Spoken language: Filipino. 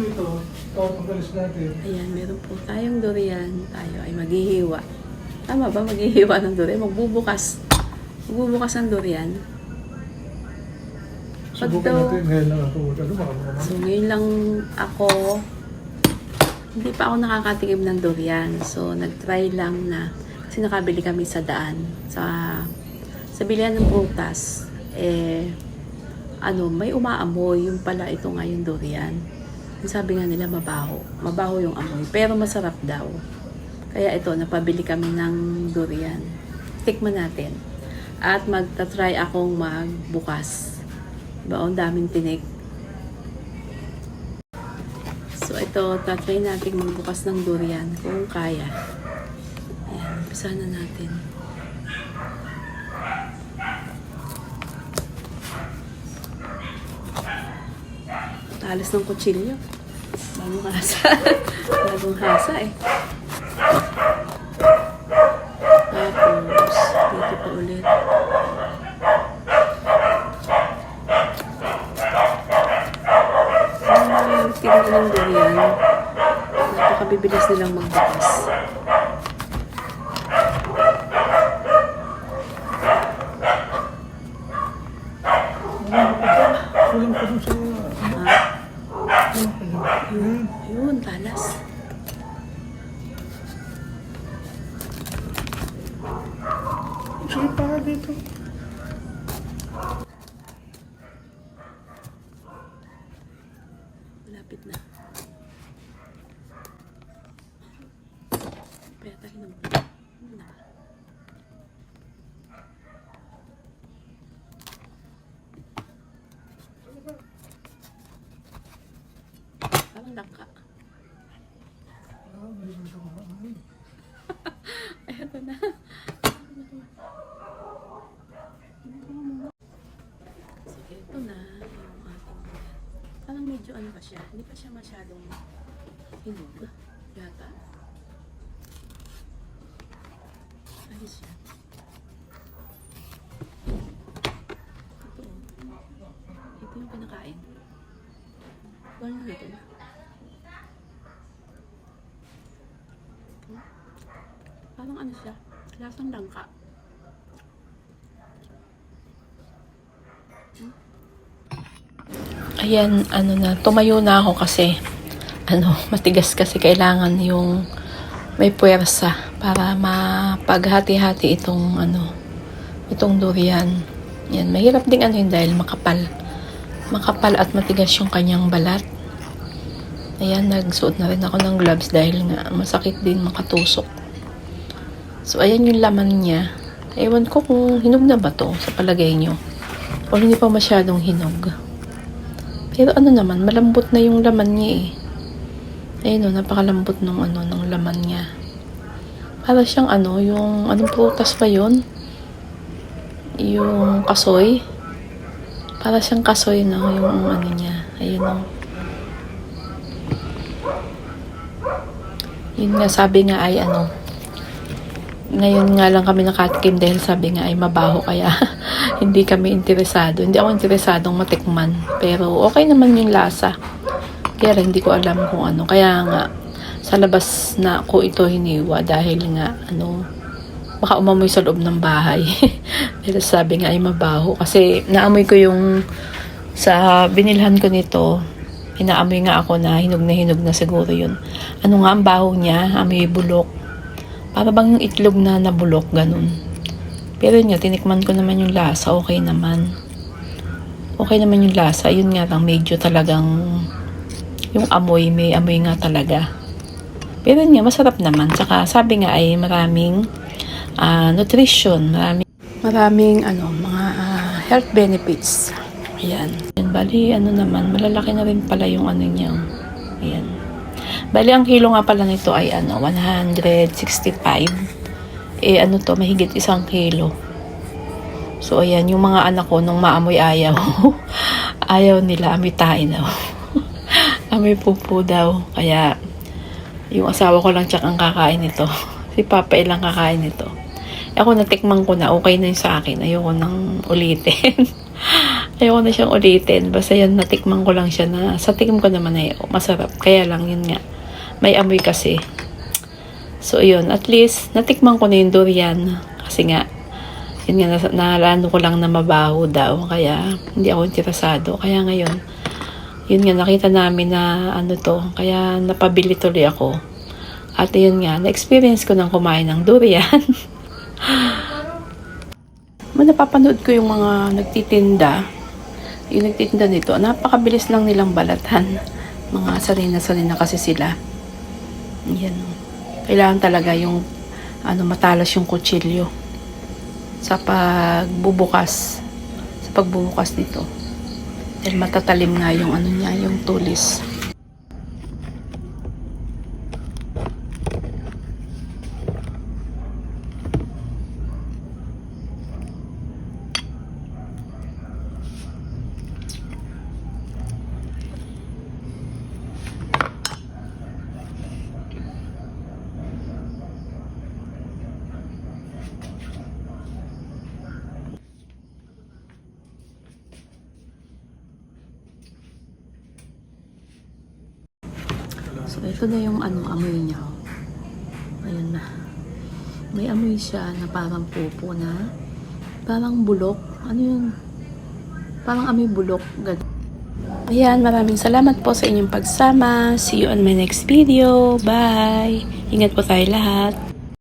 ito. Pagkalis natin. Ayan, meron po tayong durian. Tayo ay maghihiwa. Tama ba? Maghihiwa ng durian. Magbubukas. Magbubukas ng durian. Subukan natin ngayon lang ako. So, ngayon lang ako, hindi pa ako nakakatikim ng durian. So, nag-try lang na, kasi nakabili kami sa daan. Sa bilihan ng prutas, may umaamoy. Yung pala, ito nga yung durian. Sabi nga nila mabaho. Mabaho yung amoy. Pero masarap daw. Kaya ito, napabili kami ng durian. Tikman natin. At magta-try akong magbukas. Diba? Ang daming tinik. So ito, tatry natin magbukas ng durian kung kaya. Ayan, umpisa na natin. Talas ng kutsilyo. Bagong hasa. Bagong hasa eh. Tapos, dito pa ulit. Tingnan ng durian. Napakabibilis nilang magbukas. Kulang pa dun sa... Ayun, talas. Sige pa dito. Malapit na. Kaya tayo ng parang langka. Eto na. So, eto na yung ating parang medyo ano pa siya. Hindi pa siya masyadong hinog. Yata. Ayos siya. Ito. Ito yung pinakain. Wala na ito na. Parang ano siya, lasang langka. Ayan, tumayo na ako kasi, matigas kasi kailangan yung may puwersa para mapaghati-hati itong durian. Yan, mahirap ding yun dahil makapal. Makapal at matigas yung kanyang balat. Ayan, nagsuot na rin ako ng gloves dahil nga masakit din makatusok. So, ayan yung laman niya. Ewan ko kung hinog na ba to sa palagay nyo. O hindi pa masyadong hinog. Pero naman, malambot na yung laman niya eh. Ayun napakalambot ng laman niya. Para siyang yung anong prutas pa yun? Yung kasoy. Para siyang kasoy yung niya. Ayun Yun nga, sabi nga ay ngayon nga lang kami nakatikim dahil sabi nga ay mabaho kaya hindi kami interesado. Hindi ako interesadong matikman. Pero okay naman yung lasa. Kaya hindi ko alam kung ano. Kaya nga, sa labas na ako ito hiniwa dahil nga, baka umamoy sa loob ng bahay. Pero sabi nga ay mabaho. Kasi naamoy ko yung sa binilhan ko nito, inaamoy nga ako na hinog na siguro yun. Ano nga ang baho niya? Amoy bulok. Para bang yung itlog na nabulok, ganun. Pero yun nga, tinikman ko naman yung lasa, okay naman. Okay naman yung lasa. Yun nga lang, medyo talagang yung amoy, may amoy nga talaga. Pero yun nga, masarap naman. Tsaka sabi nga ay maraming nutrition, maraming mga health benefits. Ayan. Bali, naman, malalaki na rin pala yung niya. Ayan. Bali, ang kilo nga pala nito ay 165. Mahigit 1 kilo. So, ayan, yung mga anak ko, nung maamoy ayaw. Ayaw nila, amoy tayo daw. Amoy pupo daw. Kaya, yung asawa ko lang tsak ang kakain nito. Si Papa ilang kakain nito. Ako natikman ko na, okay na yun sa akin. Ayoko nang ulitin. Ayoko na siyang ulitin. Basta yun, natikman ko lang siya na sa tikim ko naman ay masarap. Kaya lang yun nga. May amoy kasi. So, yun. At least, natikman ko na yung durian. Kasi nga, yun nga, nalano ko lang na mabaho daw. Kaya, hindi ako interesado. Kaya ngayon, yun nga, nakita namin na ano to. Kaya, napabili tuloy ako. At yun nga, na-experience ko ng kumain ng durian. Napapanood ko yung mga nagtitinda. Yung nagtitinda nito, napakabilis lang nilang balatan. Mga sanay na kasi sila. Yan. Kailangan talaga yung matalas yung kutsilyo sa pagbubukas nito. Dahil matatalim nga yung niya, yung tulis. So, ito na yung amoy niya. Ayan na. May amoy siya na parang pupo na. Parang bulok. Ano yun? Parang amoy bulok. Ganun. Ayan, maraming salamat po sa inyong pagsama. See you on my next video. Bye! Ingat po tayo lahat.